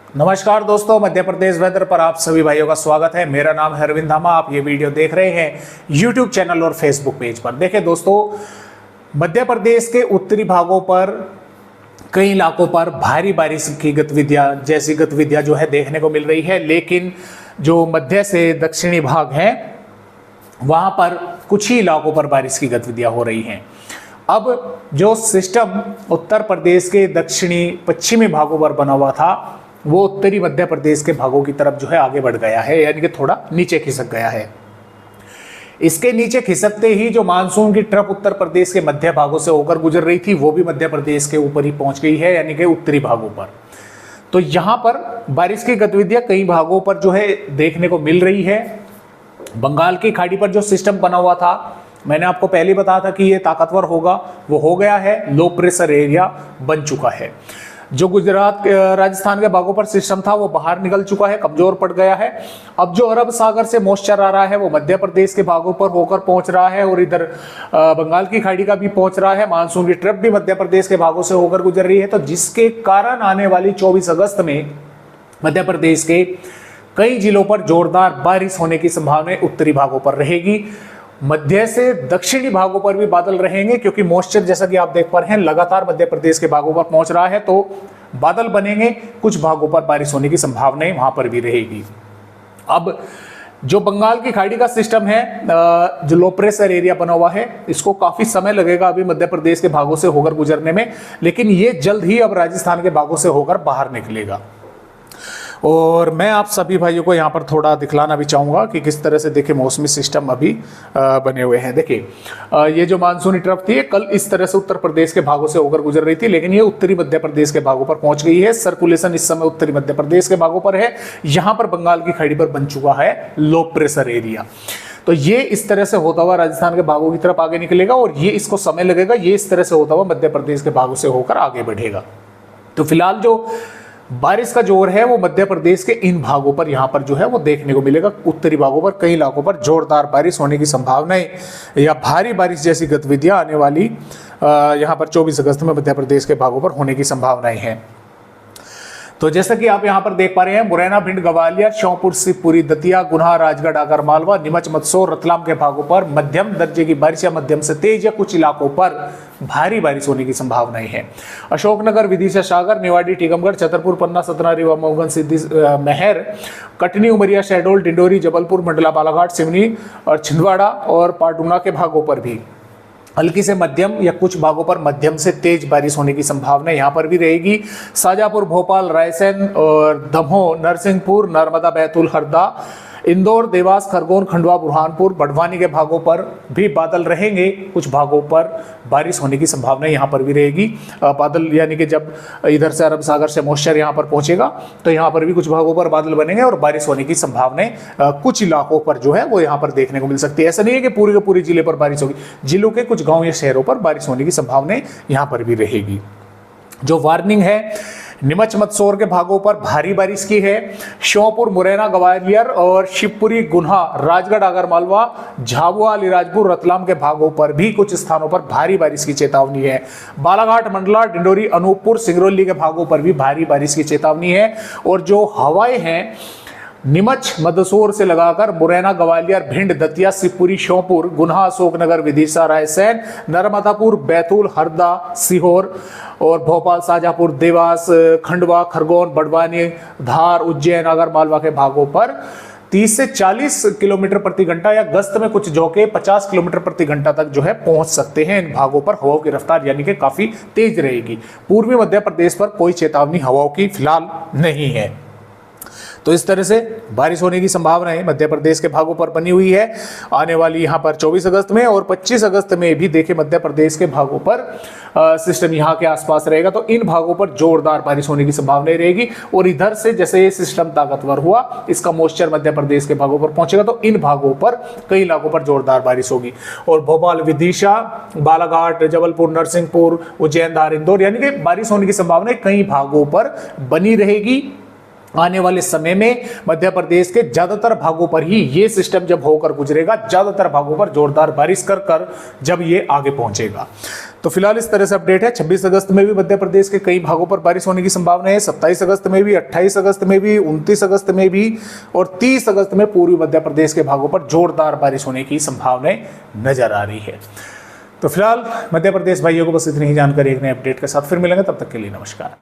नमस्कार दोस्तों, मध्य प्रदेश वेदर पर आप सभी भाइयों का स्वागत है। मेरा नाम है अरविंद धामा। आप ये वीडियो देख रहे हैं यूट्यूब चैनल और फेसबुक पेज पर। देखिए दोस्तों, मध्य प्रदेश के उत्तरी भागों पर कई इलाकों पर भारी बारिश की गतिविधियां जो है देखने को मिल रही है, लेकिन जो मध्य से दक्षिणी भाग है वहां पर कुछ ही इलाकों पर बारिश की गतिविधियां हो रही हैं। अब जो सिस्टम उत्तर प्रदेश के दक्षिणी पश्चिमी भागों पर बना हुआ था वो उत्तरी मध्य प्रदेश के भागों की तरफ जो है आगे बढ़ गया है, यानी कि थोड़ा नीचे खिसक गया है। इसके नीचे खिसकते ही जो मानसून की ट्रफ उत्तर प्रदेश के मध्य भागों से होकर गुजर रही थी वो भी मध्य प्रदेश के ऊपर ही पहुंच गई है, यानी कि उत्तरी भागों पर। तो यहां पर बारिश की गतिविधियां कई भागों पर जो है देखने को मिल रही है। बंगाल की खाड़ी पर जो सिस्टम बना हुआ था, मैंने आपको पहले बताया था कि ये ताकतवर होगा, वो हो गया है, लो प्रेशर एरिया बन चुका है। जो गुजरात राजस्थान के भागों पर सिस्टम था वो बाहर निकल चुका है, कमजोर पड़ गया है। अब जो अरब सागर से मॉइस्चर आ रहा है वो मध्य प्रदेश के भागों पर होकर पहुंच रहा है और इधर बंगाल की खाड़ी का भी पहुंच रहा है। मानसून की ट्रफ भी मध्य प्रदेश के भागों से होकर गुजर रही है, तो जिसके कारण आने वाली 24 अगस्त में मध्य प्रदेश के कई जिलों पर जोरदार बारिश होने की संभावना उत्तरी भागों पर रहेगी। मध्य से दक्षिणी भागों पर भी बादल रहेंगे, क्योंकि मॉइस्चर जैसा कि आप देख पा रहे हैं लगातार मध्य प्रदेश के भागों पर पहुंच रहा है, तो बादल बनेंगे। कुछ भागों पर बारिश होने की संभावनाएं वहां पर भी रहेगी। अब जो बंगाल की खाड़ी का सिस्टम है, जो लो प्रेशर एरिया बना हुआ है, इसको काफी समय लगेगा अभी मध्य प्रदेश के भागों से होकर गुजरने में, लेकिन ये जल्द ही अब राजस्थान के भागों से होकर बाहर निकलेगा। और मैं आप सभी भाइयों को यहाँ पर थोड़ा दिखलाना भी चाहूँगा कि किस तरह से देखिए मौसमी सिस्टम अभी बने हुए हैं। देखिए ये जो मानसूनी ट्रफ थी कल इस तरह से उत्तर प्रदेश के भागों से होकर गुजर रही थी, लेकिन ये उत्तरी मध्य प्रदेश के भागों पर पहुंच गई है। सर्कुलेशन इस समय उत्तरी मध्य प्रदेश के भागों पर है। यहाँ पर बंगाल की खाड़ी पर बन चुका है लो प्रेशर एरिया, तो ये इस तरह से होता हुआ राजस्थान के भागों की तरफ आगे निकलेगा और ये इसको समय लगेगा। ये इस तरह से होता हुआ मध्य प्रदेश के भागों से होकर आगे बढ़ेगा। तो फिलहाल जो बारिश का जोर है वो मध्य प्रदेश के इन भागों पर यहाँ पर जो है वो देखने को मिलेगा। उत्तरी भागों पर कई इलाकों पर जोरदार बारिश होने की संभावनाएं या भारी बारिश जैसी गतिविधियां आने वाली यहाँ पर 24 अगस्त में मध्य प्रदेश के भागों पर होने की संभावनाएं हैं। तो जैसा कि आप यहाँ पर देख पा रहे हैं, मुरैना, भिंड, ग्वालियर, श्योपुर, शिवपुरी, दतिया, गुना, राजगढ़, आगर मालवा, नीमच, मंदसौर, रतलाम के भागों पर मध्यम दर्जे की बारिश या मध्यम से तेज या कुछ इलाकों पर भारी बारिश होने की संभावनाएं हैं। अशोकनगर, विदिशा, सागर, निवाड़ी, टीकमगढ़, छतरपुर, पन्ना, सतना, रीवा, मऊगन, सिद्धि, महर, कटनी, उमरिया, शहडोल, डिंडोरी, जबलपुर, मंडला, बालाघाट, सिवनी और छिंदवाड़ा और पाटुना के भागों पर भी हल्की से मध्यम या कुछ भागों पर मध्यम से तेज बारिश होने की संभावना यहाँ पर भी रहेगी। शाजापुर, भोपाल, रायसेन और दमोह, नरसिंहपुर, नर्मदा, बैतूल, हरदा, इंदौर, देवास, खरगोन, खंडवा, बुरहानपुर, बढ़वानी के भागों पर भी बादल रहेंगे। कुछ भागों पर बारिश होने की संभावना यहाँ पर भी रहेगी। बादल यानी कि जब इधर से अरब सागर से मॉइस्चर यहाँ पर पहुंचेगा तो यहाँ पर भी कुछ भागों पर बादल बनेंगे और बारिश होने की संभावनाएं कुछ इलाकों पर जो है वो यहाँ पर देखने को मिल सकती है। ऐसा नहीं है कि पूरे के पूरे जिले पर बारिश होगी, जिलों के कुछ गाँव या शहरों पर बारिश होने की संभावनाएं यहाँ पर भी रहेगी। जो वार्निंग है नीमच, मंदसौर के भागों पर भारी बारिश की है। श्योपुर, मुरैना, ग्वालियर और शिवपुरी, गुना, राजगढ़, आगर मालवा, झाबुआ, अलीराजपुर, रतलाम के भागों पर भी कुछ स्थानों पर भारी बारिश की चेतावनी है। बालाघाट, मंडला, डिंडोरी, अनूपपुर, सिंगरौली के भागों पर भी भारी बारिश की चेतावनी है। और जो हवाएं हैं नीमच, मंदसौर से लगाकर मुरैना, ग्वालियर, भिंड, दतिया, शिवपुरी, श्योपुर, गुना, अशोकनगर, विदिशा, रायसेन, नर्मदापुर, बैतूल, हरदा, सीहोर और भोपाल, शाजापुर, देवास, खंडवा, खरगोन, बढ़वानी, धार, उज्जैन, आगर मालवा के भागों पर 30 से 40 किलोमीटर प्रति घंटा या गस्त में कुछ झोंके 50 किलोमीटर प्रति घंटा तक जो है पहुंच सकते हैं। इन भागों पर हवाओं की रफ्तार यानी कि काफी तेज रहेगी। पूर्वी मध्य प्रदेश पर कोई चेतावनी हवाओं की फिलहाल नहीं है। तो इस तरह से बारिश होने की संभावना है मध्य प्रदेश के भागों पर बनी हुई है आने वाली यहाँ पर 24 अगस्त में और 25 अगस्त में भी देखिए मध्य प्रदेश के भागों पर सिस्टम यहाँ के आसपास रहेगा, तो इन भागों पर जोरदार बारिश होने की संभावना रहेगी। और इधर से जैसे ये सिस्टम ताकतवर हुआ, इसका मॉइस्चर मध्य प्रदेश के भागों पर पहुंचेगा, तो इन भागों पर कई इलाकों पर जोरदार बारिश होगी। और भोपाल, विदिशा, बालाघाट, जबलपुर, नरसिंहपुर, उज्जैन, धार, इंदौर यानी कि बारिश होने की संभावना कई भागों पर बनी रहेगी। आने वाले समय में मध्य प्रदेश के ज्यादातर भागों पर ही ये सिस्टम जब होकर गुजरेगा, ज्यादातर भागों पर जोरदार बारिश कर जब ये आगे पहुंचेगा। तो फिलहाल इस तरह से अपडेट है। 26 अगस्त में भी मध्य प्रदेश के कई भागों पर बारिश होने की संभावना है, 27 अगस्त में भी, 28 अगस्त में भी, 29 अगस्त में भी और 30 अगस्त में पूर्वी मध्य प्रदेश के भागों पर जोरदार बारिश होने की संभावनाएं नजर आ रही है। तो फिलहाल मध्य प्रदेश भाइयों को बस इतनी ही जानकारी एक नए अपडेट के साथ फिर मिलेंगे, तब तक के लिए नमस्कार।